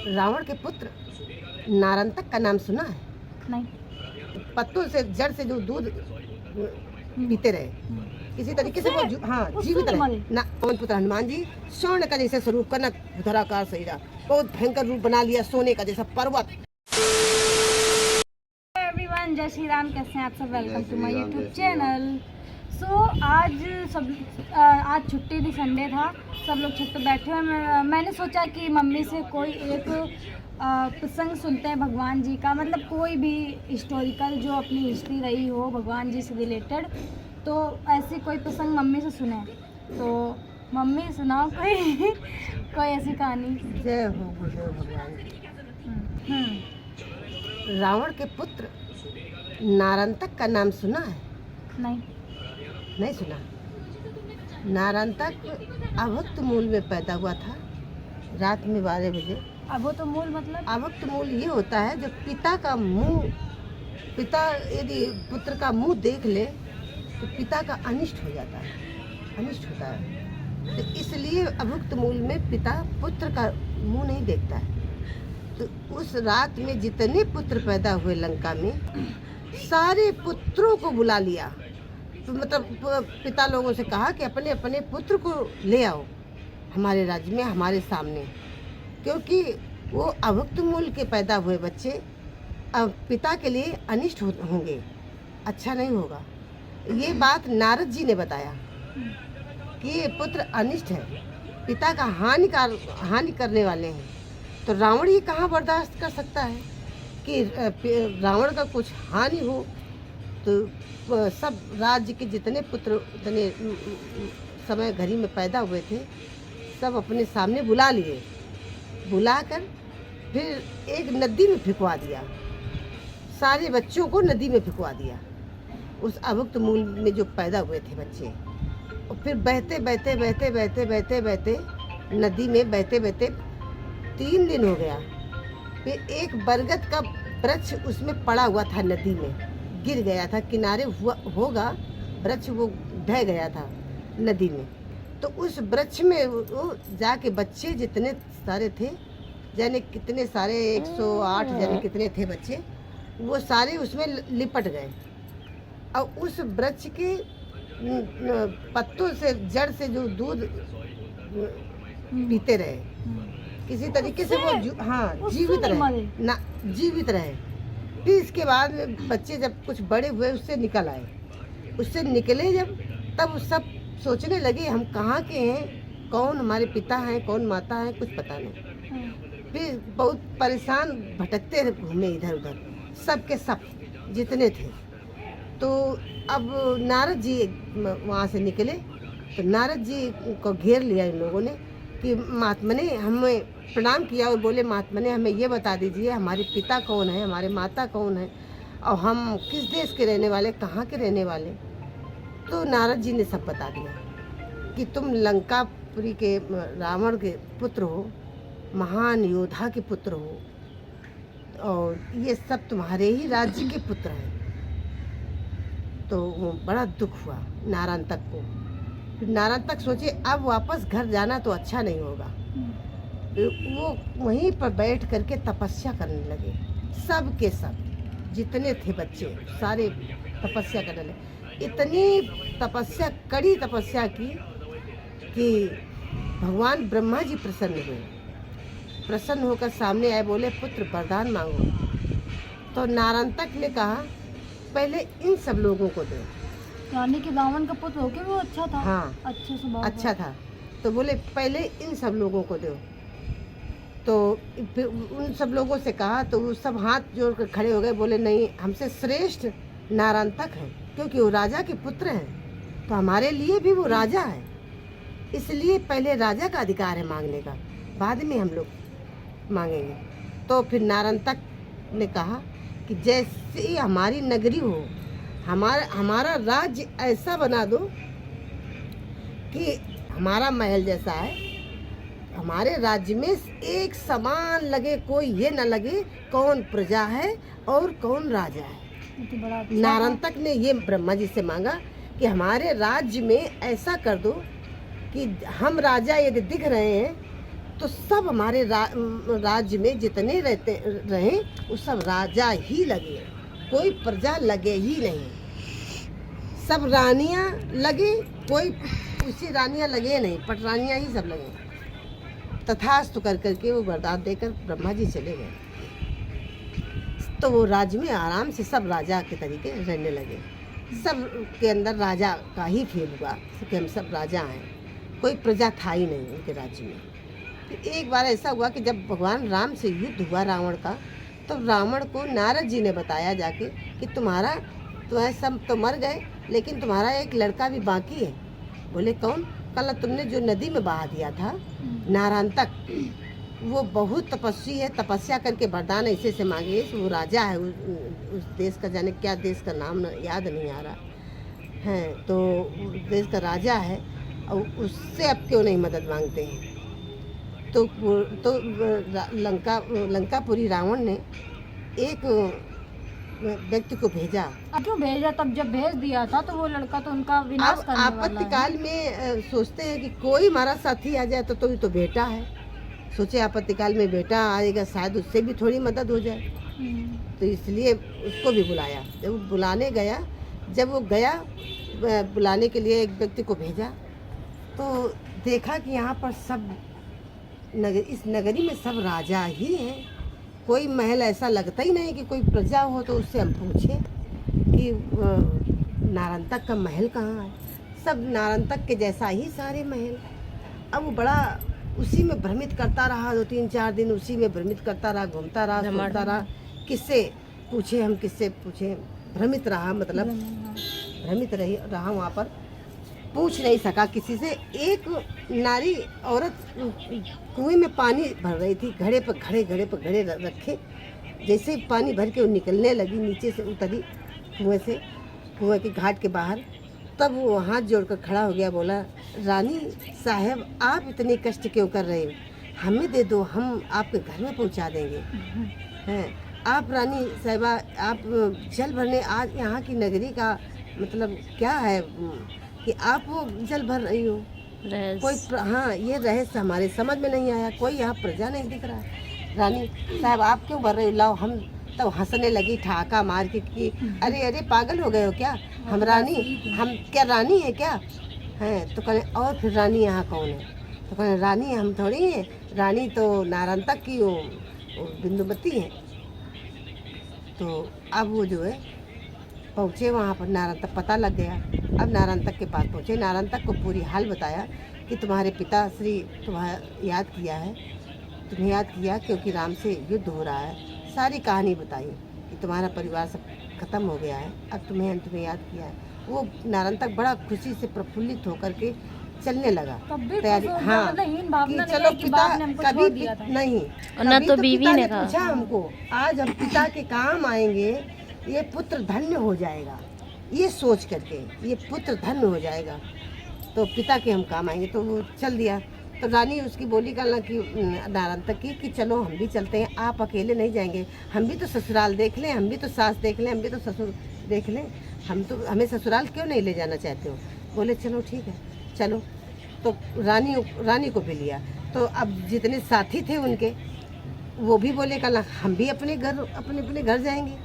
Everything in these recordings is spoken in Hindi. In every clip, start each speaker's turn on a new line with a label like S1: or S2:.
S1: रावण के पुत्र नारंतक का नाम सुना है?
S2: नहीं।
S1: पत्तों से जड़ से जो दूध पीते रहे, किसी तरीके से वो जीवित रहे ना। पवन पुत्र हनुमान जी स्वर्ण का जैसे स्वरूप करना धराकार सही रहा, बहुत भयंकर रूप बना लिया सोने का जैसा पर्वत।
S2: एवरीवन, जय श्री राम। कैसे हैं आप सब? Welcome to my YouTube channel. आज छुट्टी थी, संडे था, सब लोग छत पर बैठे हैं। मैंने सोचा कि मम्मी से कोई एक प्रसंग सुनते हैं भगवान जी का, मतलब कोई भी हिस्टोरिकल जो अपनी हिस्ट्री रही हो भगवान जी से रिलेटेड, तो ऐसी कोई प्रसंग मम्मी से सुने। तो मम्मी सुनाओ कोई ऐसी कहानी।
S1: जय हो भगवान। रावण के पुत्र नारंतक का नाम सुना है?
S2: नहीं
S1: सुना। नारंतक अभक्त मूल में पैदा हुआ था, रात में 12 बजे।
S2: अभक्त मूल मतलब?
S1: अभक्त मूल ये होता है जब पिता यदि पुत्र का मुंह देख ले तो पिता का अनिष्ट हो जाता है, अनिष्ट होता है। तो इसलिए अभक्त मूल में पिता पुत्र का मुंह नहीं देखता है। तो उस रात में जितने पुत्र पैदा हुए लंका में, सारे पुत्रों को बुला लिया। तो मतलब पिता लोगों से कहा कि अपने अपने पुत्र को ले आओ हमारे राज्य में, हमारे सामने, क्योंकि वो अभक्त मूल के पैदा हुए बच्चे अब पिता के लिए अनिष्ट होंगे, अच्छा नहीं होगा। ये बात नारद जी ने बताया कि ये पुत्र अनिष्ट है, पिता का हानि करने वाले हैं। तो रावण ये कहाँ बर्दाश्त कर सकता है कि रावण का कुछ हानि हो। तो सब राज्य के जितने पुत्र उतने समय घड़ी में पैदा हुए थे, सब अपने सामने बुला लिए। बुलाकर फिर एक नदी में फिकवा दिया, सारे बच्चों को नदी में फिकवा दिया, उस अभक्त मूल में जो पैदा हुए थे बच्चे। और फिर बहते बहते नदी में बहते 3 दिन हो गया। फिर एक बरगद का वृक्ष उसमें पड़ा हुआ था, नदी में गिर गया था, किनारे होगा वृक्ष, वो ढह गया था नदी में। तो उस वृक्ष में वो जाके बच्चे जितने सारे थे, जाने कितने सारे 108 जाने कितने थे बच्चे, वो सारे उसमें लिपट गए। और उस वृक्ष के पत्तों से जड़ से जो दूध पीते रहे, किसी तरीके से वो जीवित रहे। फिर इसके बाद बच्चे जब कुछ बड़े हुए उससे निकल आए, उससे निकले जब, तब सब सोचने लगे हम कहाँ के हैं, कौन हमारे पिता हैं, कौन माता हैं, कुछ पता नहीं। फिर बहुत परेशान भटकते घूमे इधर उधर, सब के सब जितने थे। तो अब नारद जी वहाँ से निकले, तो नारद जी को घेर लिया इन लोगों ने कि महात्मा ने हमें प्रणाम किया और बोले, महात्मा ने हमें ये बता दीजिए हमारे पिता कौन है, हमारे माता कौन है, और हम किस देश के रहने वाले, कहाँ के रहने वाले। तो नारद जी ने सब बता दिया कि तुम लंकापुरी के रावण के पुत्र हो, महान योद्धा के पुत्र हो, और ये सब तुम्हारे ही राज्य के पुत्र हैं। तो वो बड़ा दुख हुआ नारंतक को। फिर नारंतक सोचे अब वापस घर जाना तो अच्छा नहीं होगा। वो वहीं पर बैठ करके तपस्या करने लगे, सब के सब जितने थे बच्चे सारे तपस्या करने लगे। इतनी तपस्या, कड़ी तपस्या की कि भगवान ब्रह्मा जी प्रसन्न हुए। प्रसन्न होकर सामने आए, बोले पुत्र वरदान मांगो। तो नारंतक ने कहा पहले इन सब लोगों को दो।
S2: यानी कि रावण का पुत्र होके वो अच्छा था।
S1: हाँ, अच्छा था। तो बोले पहले इन सब लोगों को दो। तो फिर उन सब लोगों से कहा, तो वो सब हाथ जोड़कर खड़े हो गए, बोले नहीं, हमसे श्रेष्ठ नारंतक है, क्योंकि वो राजा के पुत्र हैं, तो हमारे लिए भी वो राजा है, इसलिए पहले राजा का अधिकार है मांगने का, बाद में हम लोग मांगेंगे। तो फिर नारंतक ने कहा कि जैसे हमारी नगरी हो, हमारा राज्य ऐसा बना दो कि हमारा महल जैसा है, हमारे राज्य में एक समान लगे, कोई ये न लगे कौन प्रजा है और कौन राजा है।
S2: तो बड़ा अच्छा
S1: नारंतक ने ये ब्रह्मा जी से मांगा कि हमारे राज्य में ऐसा कर दो कि हम राजा यदि दिख रहे हैं तो सब हमारे राज्य में जितने रहे वो सब राजा ही लगे, कोई प्रजा लगे ही नहीं। सब रानियां लगे, कोई उसी रानियां लगे नहीं, पटरानियां ही सब लगे। तथास्तु कर करके वो वरदान देकर ब्रह्मा जी चले गए। तो वो राज्य में आराम से सब राजा के तरीके रहने लगे। सब के अंदर राजा का ही फील हुआ कि हम सब राजा हैं, कोई प्रजा था ही नहीं उनके राज्य में। तो एक बार ऐसा हुआ कि जब भगवान राम से युद्ध हुआ रावण का, तो रावण को नारद जी ने बताया जाके कि तुम्हारे सब तो मर गए, लेकिन तुम्हारा एक लड़का भी बाकी है। बोले कौन? कल तुमने जो नदी में बहा दिया था नारायण, वो बहुत तपस्वी है, तपस्या करके वरदान ऐसे से मांगे। वो राजा है उस देश का, जाने क्या देश का नाम याद नहीं आ रहा है, तो उस देश का राजा है, और उससे अब क्यों नहीं मदद मांगते हैं? तो लंकापुरी रावण ने एक व्यक्ति को भेजा।
S2: अब क्यों भेजा? तब जब भेज दिया था तो वो लड़का तो उनका विनाश करने वाला है।
S1: आपत्तिकाल में सोचते हैं कि कोई हमारा साथी आ जाए, तो ये तो बेटा है, सोचे आपत्तिकाल में बेटा आएगा, शायद उससे भी थोड़ी मदद हो जाए। तो इसलिए उसको भी बुलाया। जब वो बुलाने गया, जब वो गया बुलाने के लिए एक व्यक्ति को भेजा, तो देखा कि यहाँ पर सब इस नगरी में सब राजा ही हैं। कोई महल ऐसा लगता ही नहीं कि कोई प्रजा हो। तो उससे हम पूछे कि नारायण का महल कहाँ है? सब नारायण के जैसा ही सारे महल। अब वो बड़ा उसी में भ्रमित करता रहा, 2-3-4 दिन उसी में भ्रमित करता रहा, घूमता रहा, सोचता रहा, किससे पूछे हम, किससे पूछे, भ्रमित रहा, मतलब भ्रमित रहा वहाँ पर, पूछ नहीं सका किसी से। एक नारी औरत कुएं में पानी भर रही थी, घड़े पर घड़े रखे, जैसे ही पानी भर के वो निकलने लगी, नीचे से उतरी कुएं के घाट के बाहर, तब वो हाथ जोड़कर खड़ा हो गया, बोला रानी साहब आप इतने कष्ट क्यों कर रहे हो, हमें दे दो, हम आपके घर में पहुंचा देंगे। हैं आप रानी साहिबा, आप जल भरने आज यहाँ की नगरी का मतलब क्या है कि आप वो जल भर रही हो? कोई हाँ, ये रहस्य हमारे समझ में नहीं आया, कोई यहाँ प्रजा नहीं दिख रहा है। रानी साहब आप क्यों भर रहे हो? लाओ। हम तब हंसने लगी ठहाका मार के कि अरे पागल हो गए हो क्या? हम क्या रानी है क्या? हैं तो कहें और फिर रानी यहाँ कौन है? तो कहें रानी हम थोड़ी हैं, रानी तो नारायण तक की वो बिंदुमती है। तो अब वो जो है पहुँचे वहाँ पर, नारायण तक पता लग गया। अब नारायण तक के पास पहुँचे, नारायण तक को पूरी हाल बताया कि तुम्हारे पिता श्री तुम्हें याद किया क्योंकि राम से युद्ध हो रहा है। सारी कहानी बताई कि तुम्हारा परिवार सब खत्म हो गया है, अब तुम्हें याद किया है। वो नारायण तक बड़ा खुशी से प्रफुल्लित होकर के चलने लगा। तैयारी हाँ कि चलो पिता कभी नहीं,
S3: ना तो बीवी ने
S1: पूछा हमको आज हम पिता के काम आएंगे, ये पुत्र धन्य हो जाएगा, ये सोच करके ये पुत्र धन्य हो जाएगा तो पिता के हम काम आएंगे। तो वो चल दिया। तो रानी उसकी बोली करना कि नारायण तक की चलो हम भी चलते हैं, आप अकेले नहीं जाएंगे, हम भी तो ससुराल देख लें, हम भी तो सास देख लें, हम भी तो ससुर देख लें, हमें ससुराल क्यों नहीं ले जाना चाहते हो? बोले चलो ठीक है चलो। तो रानी को भी लिया। तो अब जितने साथी थे उनके वो भी बोले कल हम भी अपने घर जाएंगे,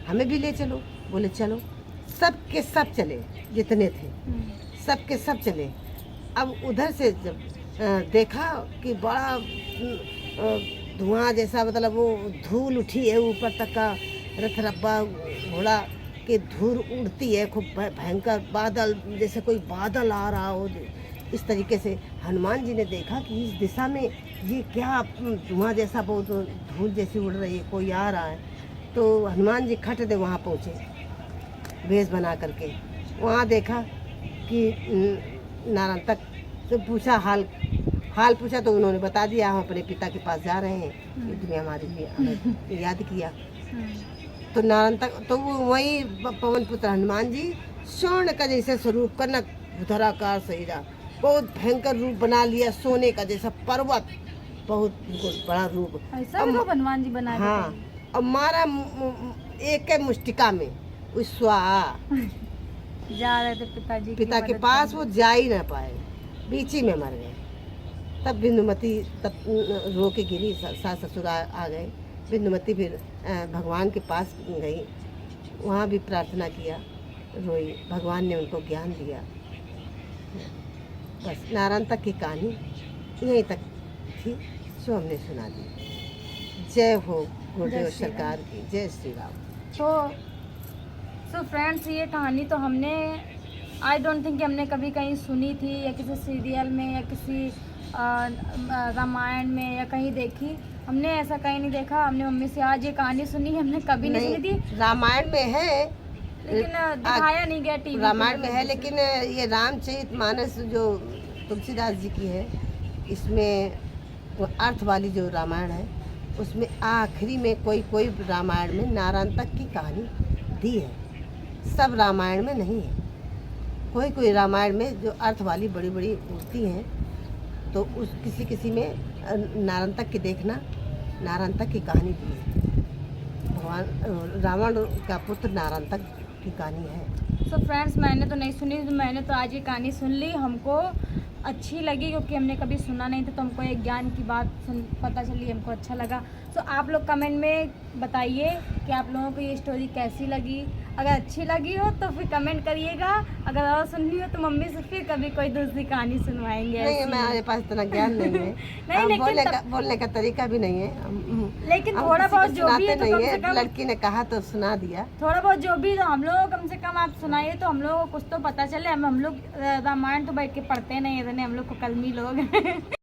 S1: हमें भी ले चलो। बोले चलो। सब के सब चले, जितने थे सब के सब चले। अब उधर से जब देखा कि बड़ा धुआं जैसा, मतलब वो धूल उठी है ऊपर तक का, रथ रब्बा घोड़ा के धूल उड़ती है, खूब भयंकर बादल, जैसे कोई बादल आ रहा हो इस तरीके से। हनुमान जी ने देखा कि इस दिशा में ये क्या धुआं जैसा, बहुत धूल जैसी उड़ रही है, कोई आ रहा है। तो हनुमान जी खट दे वहाँ पहुँचे वेश बना करके। वहाँ देखा कि नारायण तक तो पूछा हाल पूछा, तो उन्होंने बता दिया हम अपने पिता के पास जा रहे हैं, कि तुम्हें हमारे लिए याद किया। तो नारायण तक तो वो वही पवन पुत्र हनुमान जी स्वर्ण का जैसे स्वरूप करना, धराकार शरीरा, बहुत भयंकर रूप बना लिया, सोने का जैसा पर्वत, बहुत बड़ा रूप।
S2: ऐसा हनुमान जी बना
S1: हाँ, और मारा एक मुष्टिका में स्वाहा
S2: जा रहे थे पिता के पास,
S1: वो जा ही ना पाए, बीच ही में मर गए। तब बिंदुमती तब रो के गिरी, सास ससुर आ गए। बिंदुमती फिर भगवान के पास गई, वहाँ भी प्रार्थना किया, रोई, भगवान ने उनको ज्ञान दिया। बस नारायण तक की कहानी यहीं तक थी जो हमने सुना दी। जय हो गुरुदेव
S2: जय श्री राम।
S1: सरकार की, जय श्री राम।
S2: तो फ्रेंड्स, ये कहानी तो हमने आई डोंट थिंक कि हमने कभी कहीं सुनी थी, या किसी सीरियल में, या किसी रामायण में, या कहीं देखी। हमने ऐसा कहीं नहीं देखा। हमने मम्मी से आज ये कहानी सुनी, हमने कभी नहीं सुनी थी।
S1: रामायण में है,
S2: लेकिन दिखाया नहीं गया टीवी।
S1: रामायण में है, लेकिन ये रामचरितमानस जो तुलसीदास जी की है, इसमें वो अर्थ वाली जो रामायण है, उसमें आखिरी में कोई रामायण में नारायण तक की कहानी दी है। सब रामायण में नहीं है। कोई रामायण में जो अर्थ वाली बड़ी बड़ी होती हैं, तो उस किसी में नारायण तक की देखना, नारायण तक की कहानी दी है। भगवान रावण का पुत्र नारायण तक की कहानी है।
S2: सो फ्रेंड्स, मैंने तो नहीं सुनी, मैंने तो आज ये कहानी सुन ली। हमको अच्छी लगी क्योंकि हमने कभी सुना नहीं था, तो हमको एक ज्ञान की बात पता चली, हमको अच्छा लगा। सो आप लोग कमेंट में बताइए कि आप लोगों को ये स्टोरी कैसी लगी। अगर अच्छी लगी हो तो फिर कमेंट करिएगा। अगर और सुननी हो तो मम्मी से फिर कभी कोई दूसरी कहानी सुनवाएंगे।
S1: नहीं, मेरे पास इतना ज्ञान नहीं है।
S2: नहीं,
S1: लेकिन बोलने का तरीका भी नहीं है।
S2: लेकिन थोड़ा बहुत जो भी है तो कम से कम
S1: लड़की ने कहा तो सुना दिया।
S2: थोड़ा बहुत जो भी, तो हम लोग कम से कम आप सुनाइए तो हम लोग को कुछ तो पता चले। हम लोग रामायण तो बैठ के पढ़ते नहीं, इतने हम लोग को कलमी लोग